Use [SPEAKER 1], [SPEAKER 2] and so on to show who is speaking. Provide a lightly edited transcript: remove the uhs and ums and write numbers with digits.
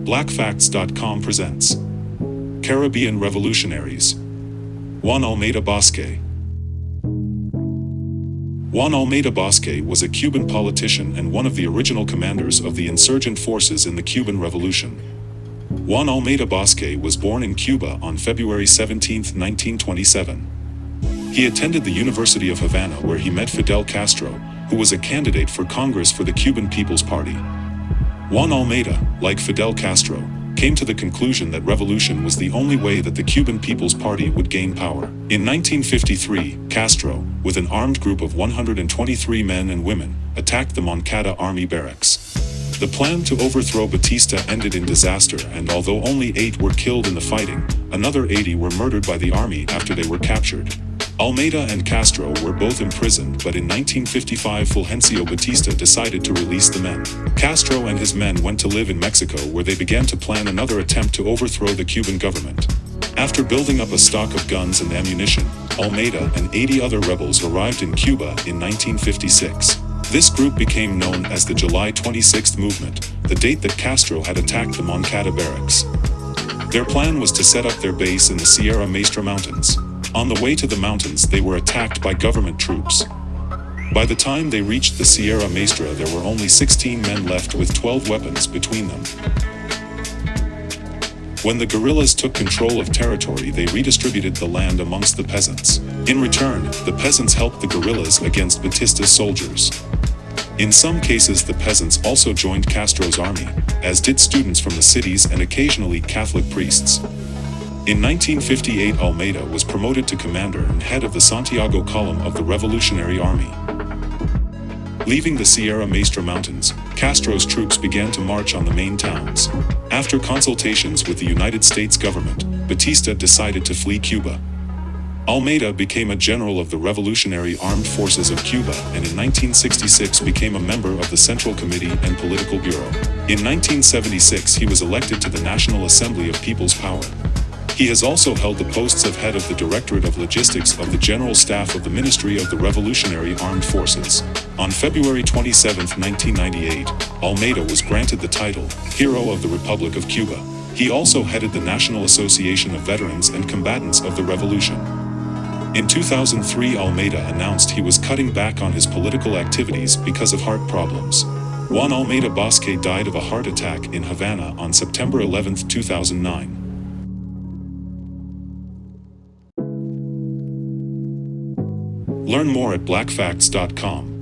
[SPEAKER 1] BlackFacts.com presents Caribbean Revolutionaries. Juan Almeida Bosque. Juan Almeida Bosque was a Cuban politician and one of the original commanders of the insurgent forces in the Cuban Revolution. Juan Almeida Bosque was born in Cuba on February 17, 1927. He attended the University of Havana, where he met Fidel Castro, who was a candidate for Congress for the Cuban People's Party. Juan Almeida, like Fidel Castro, came to the conclusion that revolution was the only way that the Cuban People's Party would gain power. In 1953, Castro, with an armed group of 123 men and women, attacked the Moncada army barracks. The plan to overthrow Batista ended in disaster, and although only 8 were killed in the fighting, another 80 were murdered by the army after they were captured. Almeida and Castro were both imprisoned, but in 1955 Fulgencio Batista decided to release the men. Castro and his men went to live in Mexico, where they began to plan another attempt to overthrow the Cuban government. After building up a stock of guns and ammunition, Almeida and 80 other rebels arrived in Cuba in 1956. This group became known as the July 26th movement, the date that Castro had attacked the Moncada barracks. Their plan was to set up their base in the Sierra Maestra Mountains. On the way to the mountains, they were attacked by government troops. By the time they reached the Sierra Maestra, there were only 16 men left with 12 weapons between them. When the guerrillas took control of territory, they redistributed the land amongst the peasants. In return, the peasants helped the guerrillas against Batista's soldiers. In some cases, the peasants also joined Castro's army, as did students from the cities and occasionally Catholic priests. In 1958, Almeida was promoted to commander and head of the Santiago Column of the Revolutionary Army. Leaving the Sierra Maestra Mountains, Castro's troops began to march on the main towns. After consultations with the United States government, Batista decided to flee Cuba. Almeida became a general of the Revolutionary Armed Forces of Cuba, and in 1966 became a member of the Central Committee and Political Bureau. In 1976, he was elected to the National Assembly of People's Power. He has also held the posts of head of the Directorate of Logistics of the General Staff of the Ministry of the Revolutionary Armed Forces. On February 27, 1998, Almeida was granted the title Hero of the Republic of Cuba. He also headed the National Association of Veterans and Combatants of the Revolution. In 2003, Almeida announced he was cutting back on his political activities because of heart problems. Juan Almeida Bosque died of a heart attack in Havana on September 11, 2009. Learn more at BlackFacts.com.